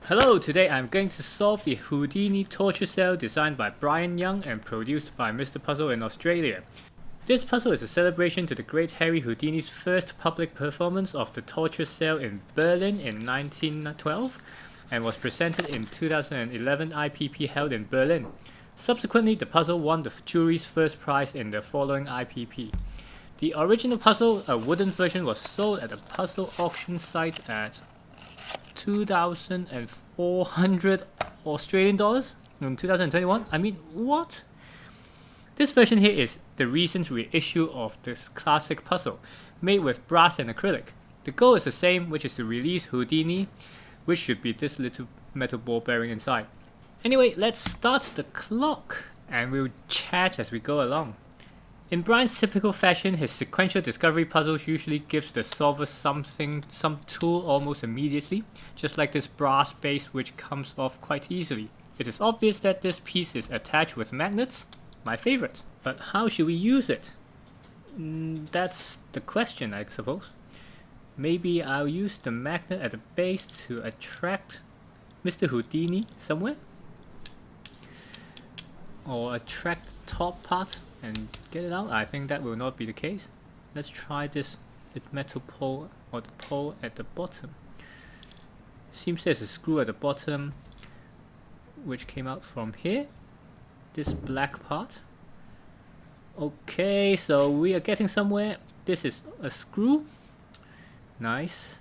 Hello, today I'm going to solve the Houdini Torture Cell designed by Brian Young and produced by Mr. Puzzle in Australia. This puzzle is a celebration to the great Harry Houdini's first public performance of the Torture Cell in Berlin in 1912 and was presented in 2011 IPP held in Berlin. Subsequently, the puzzle won the jury's first prize in the following IPP. The original puzzle, a wooden version, was sold at a puzzle auction site at 2,400 Australian dollars in 2021. I mean, what? This version here is the recent reissue of this classic puzzle, made with brass and acrylic. The goal is the same, which is to release Houdini, which should be this little metal ball bearing inside. Anyway, let's start the clock, and we'll chat as we go along. In Brian's typical fashion, his sequential discovery puzzles usually gives the solver some tool almost immediately, just like this brass base which comes off quite easily. It is obvious that this piece is attached with magnets, my favorite. But how should we use it? That's the question, I suppose. Maybe I'll use the magnet at the base to attract Mr. Houdini somewhere? Or attract the top part and get it out? I think that will not be the case. Let's try this metal pole or the pole at the bottom. Seems there's a screw at the bottom which came out from here. This black part. Okay, so we are getting somewhere. This is a screw. Nice.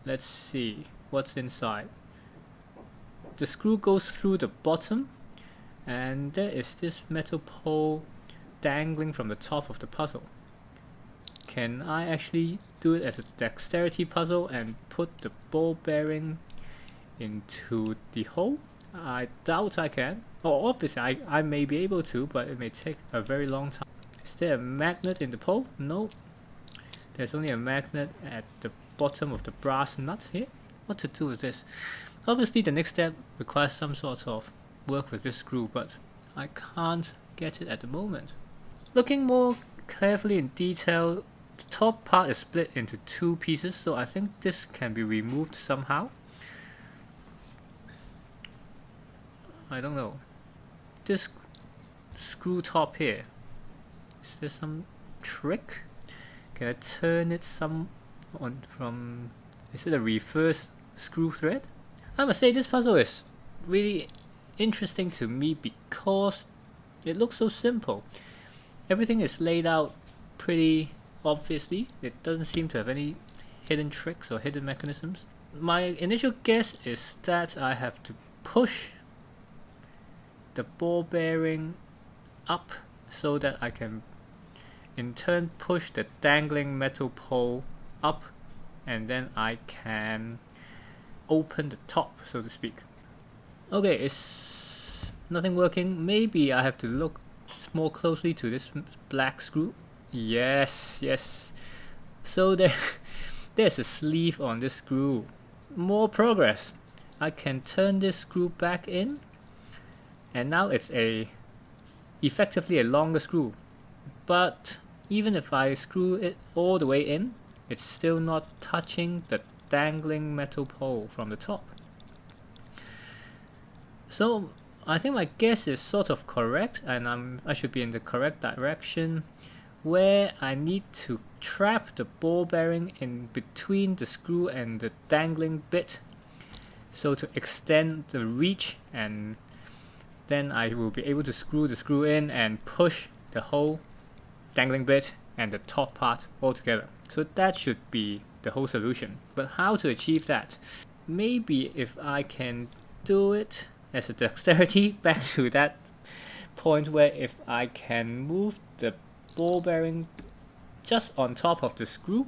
Let's see what's inside. The screw goes through the bottom, and there is this metal pole dangling from the top of the puzzle. Can I actually do it as a dexterity puzzle and put the ball bearing into the hole? I doubt I can. Oh, obviously I may be able to, but it may take a very long time. Is there a magnet in the pole? No. There's only a magnet at the bottom of the brass nut here. What to do with this? Obviously the next step requires some sort of work with this screw, but I can't get it at the moment. Looking more carefully in detail, the top part is split into two pieces, so I think this can be removed somehow. I don't know. This screw top here, is there some trick? Can I turn it is it a reverse screw thread? I must say this puzzle is really interesting to me because it looks so simple. Everything is laid out pretty obviously. It doesn't seem to have any hidden tricks or hidden mechanisms. My initial guess is that I have to push the ball bearing up so that I can in turn push the dangling metal pole up, and then I can open the top, so to speak. Okay, it's nothing working. Maybe I have to look more closely to this black screw. Yes. So there's a sleeve on this screw. More progress. I can turn this screw back in, and now it's effectively a longer screw. But even if I screw it all the way in, it's still not touching the dangling metal pole from the top. So I think my guess is sort of correct, and I should be in the correct direction, where I need to trap the ball bearing in between the screw and the dangling bit, so to extend the reach, and then I will be able to screw the screw in and push the whole dangling bit and the top part all together. So that should be the whole solution. But how to achieve that? Maybe if I can do it as a dexterity, back to that point where if I can move the ball bearing just on top of the screw,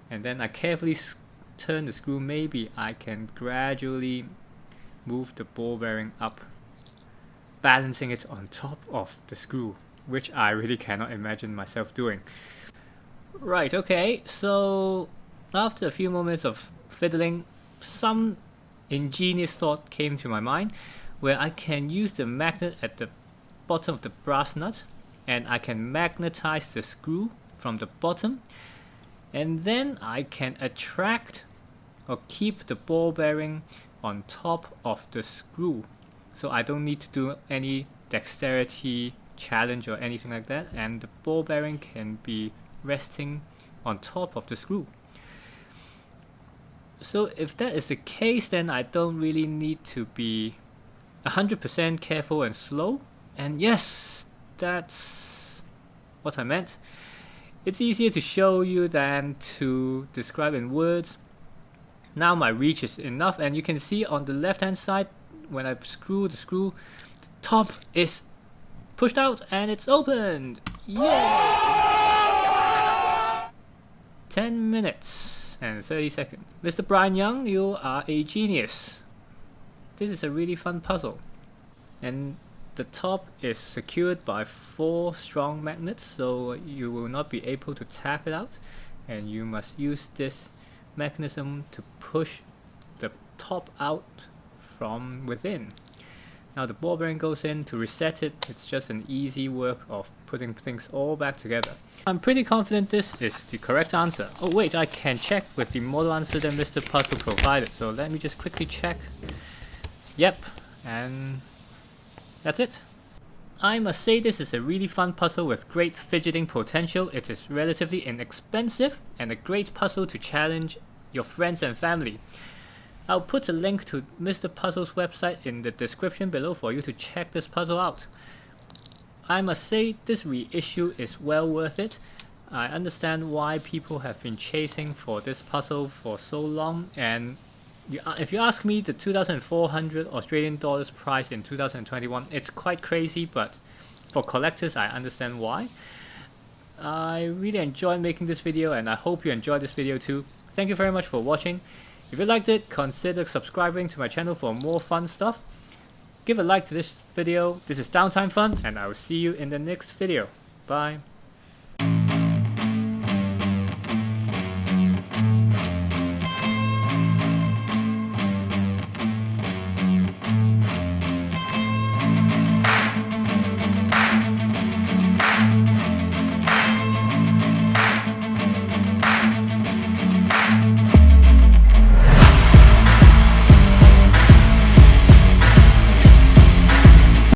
and then I carefully turn the screw, maybe I can gradually move the ball bearing up, balancing it on top of the screw, which I really cannot imagine myself doing. Right, okay, so after a few moments of fiddling, some ingenious thought came to my mind where I can use the magnet at the bottom of the brass nut, and I can magnetize the screw from the bottom, and then I can attract or keep the ball bearing on top of the screw. So I don't need to do any dexterity challenge or anything like that, and the ball bearing can be resting on top of the screw. So if that is the case, then I don't really need to be 100% careful and slow. And yes, that's what I meant. It's easier to show you than to describe in words. Now my reach is enough, and you can see on the left hand side, when I screw the screw, the top is pushed out and it's opened. Yay! 10 minutes and 30 seconds. Mr. Brian Young, you are a genius. This is a really fun puzzle. And the top is secured by 4 strong magnets, so you will not be able to tap it out, and you must use this mechanism to push the top out from within. Now the ball bearing goes in. To reset it, it's just an easy work of putting things all back together. I'm pretty confident this is the correct answer. Oh wait, I can check with the model answer that Mr. Puzzle provided, so let me just quickly check. Yep, and that's it. I must say this is a really fun puzzle with great fidgeting potential. It is relatively inexpensive and a great puzzle to challenge your friends and family. I'll put a link to Mr. Puzzle's website in the description below for you to check this puzzle out. I must say this reissue is well worth it. I understand why people have been chasing for this puzzle for so long, and if you ask me, the 2,400 Australian dollars price in 2021, it's quite crazy, but for collectors I understand why. I really enjoyed making this video, and I hope you enjoyed this video too. Thank you very much for watching. If you liked it, consider subscribing to my channel for more fun stuff. Give a like to this video. This is Downtime Fun, and I will see you in the next video. Bye.